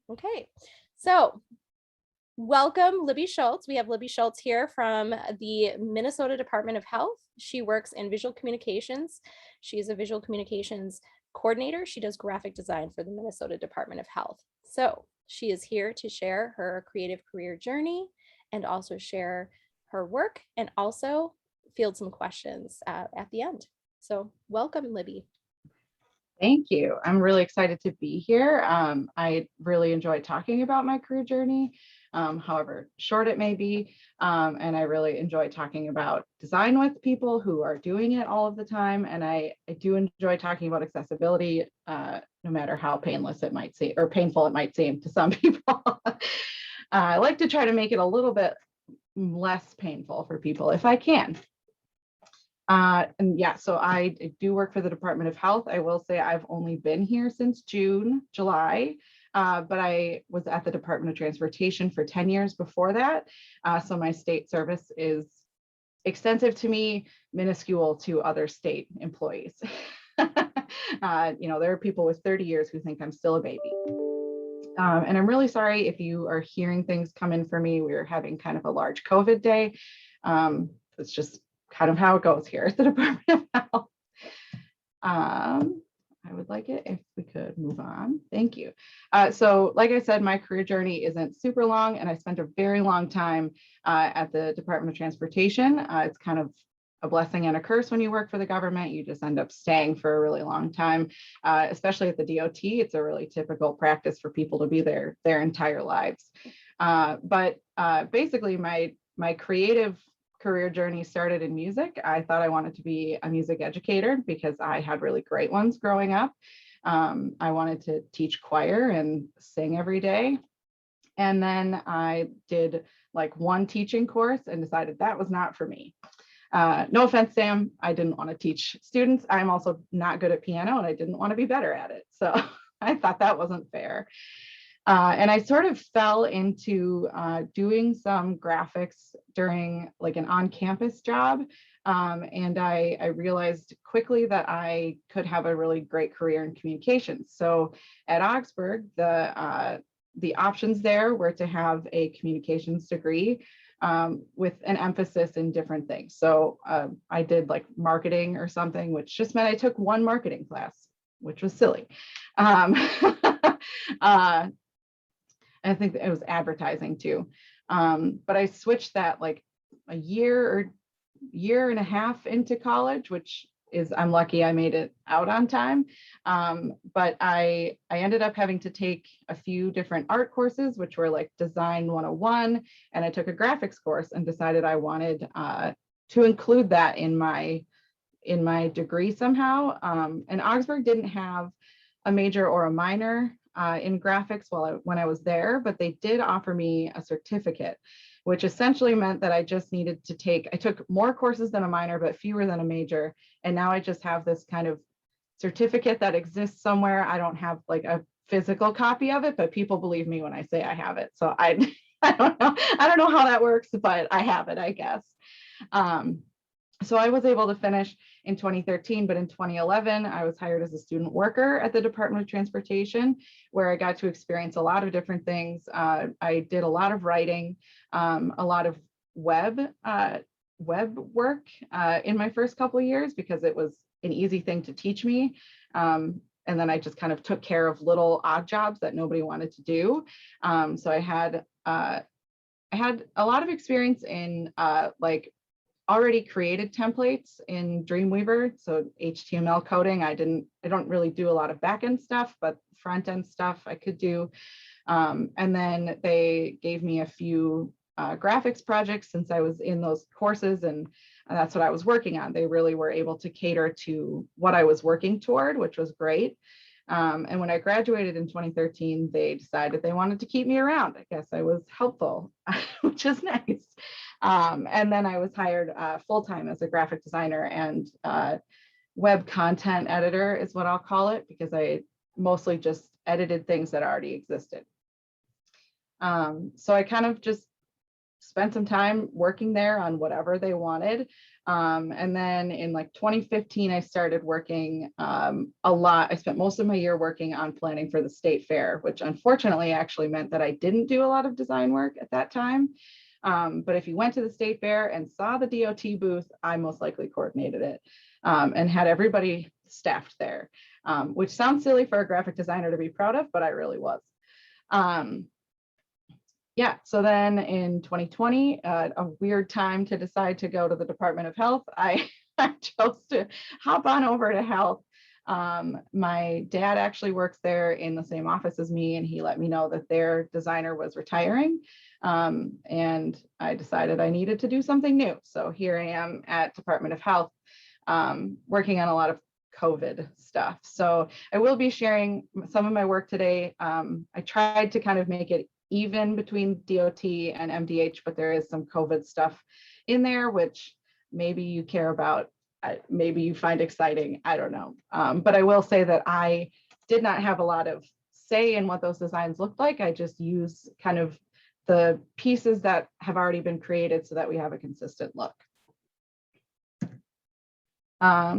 Okay, so welcome Libby Schultz. We have Libby Schultz here from the Minnesota Department of Health. She works in visual communications. She is a visual communications coordinator. She does graphic design for the Minnesota Department of Health. So she is here to share her creative career journey and also share her work and also field some questions at the end. So welcome, Libby. Thank you. I'm really excited to be here. I really enjoy talking about my career journey, however short it may be. And I really enjoy talking about design with people who are doing it all of the time. And I do enjoy talking about accessibility, no matter how painless it might seem or painful it might seem to some people. I like to try to make it a little bit less painful for people if I can. And yeah, so I do work for the Department of Health. I will say I've only been here since July, but I was at the Department of Transportation for 10 years before that. So my state service is extensive to me, minuscule to other state employees. There are people with 30 years who think I'm still a baby. And I'm really sorry if you are hearing things come in for me. We're having kind of a large COVID day. It's just kind of how it goes here at the Department of Health. I would like it if we could move on. Thank you. So like I said, my career journey isn't super long, and I spent a very long time at the Department of Transportation. It's kind of a blessing and a curse when you work for the government. You just end up staying for a really long time, especially at the DOT. It's a really typical practice for people to be there their entire lives. But basically, my creative career journey started in music. I thought I wanted to be a music educator because I had really great ones growing up. I wanted to teach choir and sing every day. And then I did like one teaching course and decided that was not for me. No offense, Sam, I didn't want to teach students. I'm also not good at piano and I didn't want to be better at it. So I thought that wasn't fair. And I sort of fell into doing some graphics during like an on-campus job. And I realized quickly that I could have a really great career in communications. So at Augsburg, the options there were to have a communications degree with an emphasis in different things. So I did like marketing or something, which just meant I took one marketing class, which was silly. I think it was advertising too. But I switched that like a year and a half into college, which is, I'm lucky I made it out on time. But I ended up having to take a few different art courses, which were like Design 101. And I took a graphics course and decided I wanted to include that in my degree somehow. And Augsburg didn't have a major or a minor in graphics when I was there, but they did offer me a certificate, which essentially meant that I just needed to I took more courses than a minor, but fewer than a major. And now I just have this kind of certificate that exists somewhere. I don't have like a physical copy of it, but people believe me when I say I have it. So I don't know how that works, but I have it, I guess. So I was able to finish in 2013, but in 2011, I was hired as a student worker at the Department of Transportation, where I got to experience a lot of different things. I did a lot of writing, a lot of web work in my first couple of years because it was an easy thing to teach me. And then I just kind of took care of little odd jobs that nobody wanted to do. So I had a lot of experience in like already created templates in Dreamweaver. So HTML coding, I don't really do a lot of backend stuff, but front end stuff I could do. And then they gave me a few graphics projects since I was in those courses, and that's what I was working on. They really were able to cater to what I was working toward, which was great. And when I graduated in 2013, they decided they wanted to keep me around. I guess I was helpful, which is nice. And then I was hired full-time as a graphic designer and web content editor is what I'll call it, because I mostly just edited things that already existed. So I kind of just spent some time working there on whatever they wanted. And then in like 2015, I started working a lot. I spent most of my year working on planning for the state fair, which unfortunately actually meant that I didn't do a lot of design work at that time. But if you went to the state fair and saw the DOT booth, I most likely coordinated it and had everybody staffed there, which sounds silly for a graphic designer to be proud of, but I really was. Yeah, so then in 2020, a weird time to decide to go to the Department of Health, I chose to hop on over to health. My dad actually works there in the same office as me, and he let me know that their designer was retiring. And I decided I needed to do something new. So here I am at Department of Health, working on a lot of COVID stuff. So I will be sharing some of my work today. I tried to kind of make it even between DOT and MDH, but there is some COVID stuff in there, which maybe you care about, maybe you find exciting, I don't know. But I will say that I did not have a lot of say in what those designs looked like. I just use kind of the pieces that have already been created so that we have a consistent look.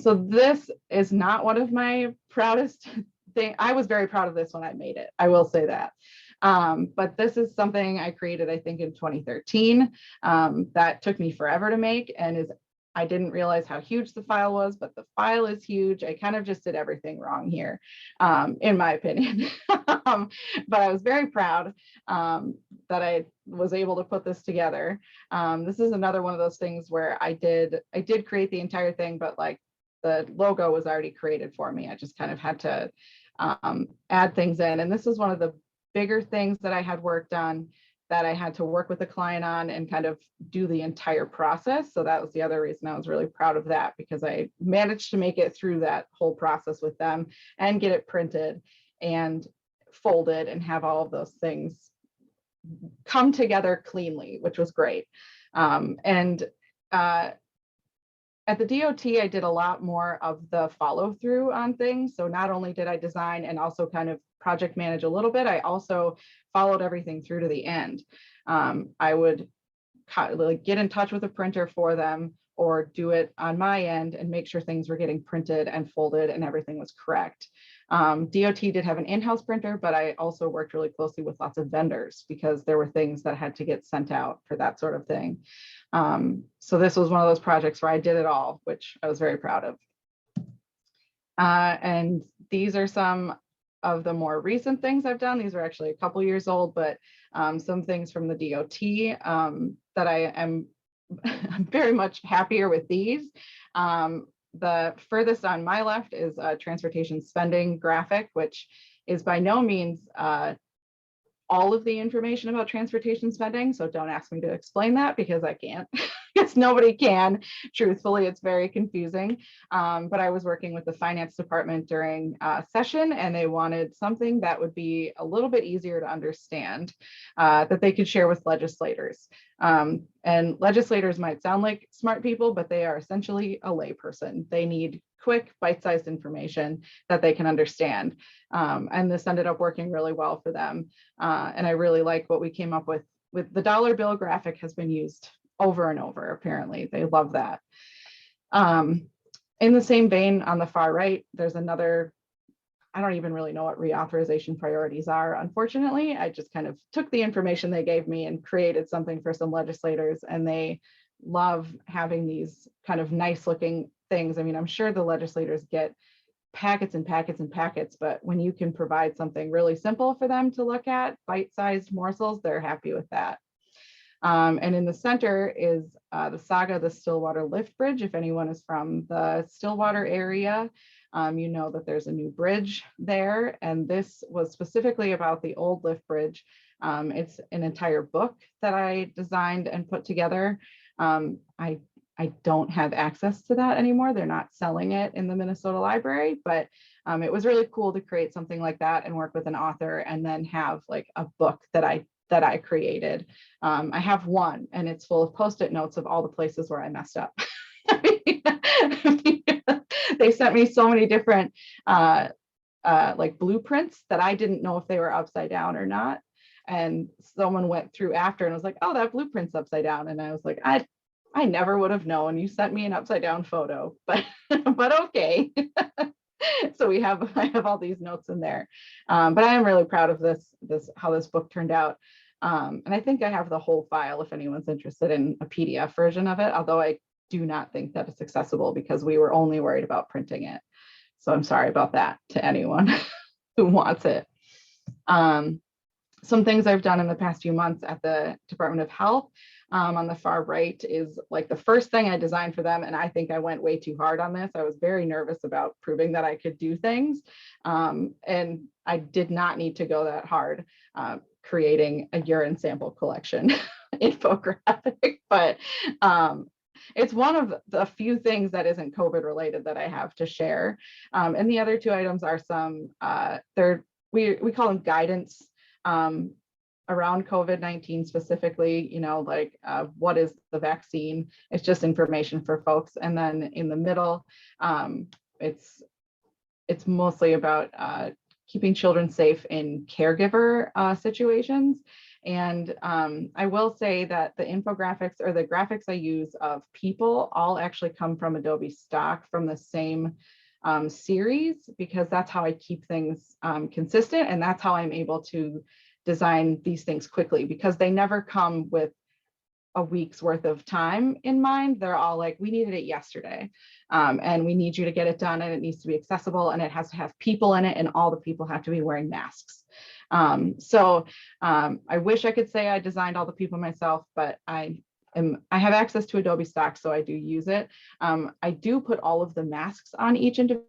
So this is not one of my proudest things. I was very proud of this when I made it, I will say that. But this is something I created, I think, in 2013. That took me forever to make, and I didn't realize how huge the file was, but the file is huge. I kind of just did everything wrong here, in my opinion. But I was very proud that I was able to put this together. This is another one of those things where I did create the entire thing, but like the logo was already created for me. I just kind of had to add things in. And this is one of the bigger things that I had worked on that I had to work with the client on and kind of do the entire process. So that was the other reason I was really proud of that, because I managed to make it through that whole process with them and get it printed and folded and have all of those things come together cleanly, which was great. At the DOT, I did a lot more of the follow through on things. So not only did I design and also kind of project manage a little bit, I also followed everything through to the end. I would get in touch with a printer for them or do it on my end and make sure things were getting printed and folded and everything was correct. DOT did have an in-house printer, but I also worked really closely with lots of vendors because there were things that had to get sent out for that sort of thing. So this was one of those projects where I did it all, which I was very proud of. And these are some of the more recent things I've done. These are actually a couple years old, but some things from the DOT that I am I'm very much happier with these. The furthest on my left is a transportation spending graphic, which is by no means all of the information about transportation spending. So don't ask me to explain that because I can't, because nobody can. Truthfully, it's very confusing. But I was working with the finance department during session, and they wanted something that would be a little bit easier to understand, that they could share with legislators. And legislators might sound like smart people, but they are essentially a layperson. They need quick, bite-sized information that they can understand. And this ended up working really well for them. And I really like what we came up with the dollar bill graphic has been used over and over. Apparently, they love that. In the same vein, on the far right, there's another, I don't even really know what reauthorization priorities are. Unfortunately, I just kind of took the information they gave me and created something for some legislators, and they love having these kind of nice looking things. I mean, I'm sure the legislators get packets and packets and packets, but when you can provide something really simple for them to look at, bite-sized morsels, they're happy with that. And in the center is the saga, the Stillwater Lift Bridge. If anyone is from the Stillwater area, you know that there's a new bridge there. And this was specifically about the old lift bridge. It's an entire book that I designed and put together. I don't have access to that anymore. They're not selling it in the Minnesota Library, but it was really cool to create something like that and work with an author and then have like a book that I created. I have one, and it's full of Post-it notes of all the places where I messed up. They sent me so many different like blueprints that I didn't know if they were upside down or not. And someone went through after and was like, oh, that blueprint's upside down. And I was like, I never would have known. You sent me an upside down photo, but but okay. So I have all these notes in there. But I am really proud of how this book turned out. And I think I have the whole file if anyone's interested in a PDF version of it, although I do not think that it's accessible because we were only worried about printing it. So I'm sorry about that to anyone who wants it. Some things I've done in the past few months at the Department of Health, on the far right is like the first thing I designed for them. And I think I went way too hard on this. I was very nervous about proving that I could do things. And I did not need to go that hard creating a urine sample collection infographic, but it's one of the few things that isn't COVID related that I have to share. And the other two items are some, we call them guidance around COVID-19 specifically, like what is the vaccine? It's just information for folks. And then in the middle, it's mostly about keeping children safe in caregiver situations. And I will say that the infographics or the graphics I use of people all actually come from Adobe stock from the same series, because that's how I keep things consistent. And that's how I'm able to design these things quickly, because they never come with a week's worth of time in mind. They're all like, we needed it yesterday. And we need you to get it done, and it needs to be accessible, and it has to have people in it, and all the people have to be wearing masks. So I wish I could say I designed all the people myself, but I have access to Adobe stock, so I do use it. I do put all of the masks on each individual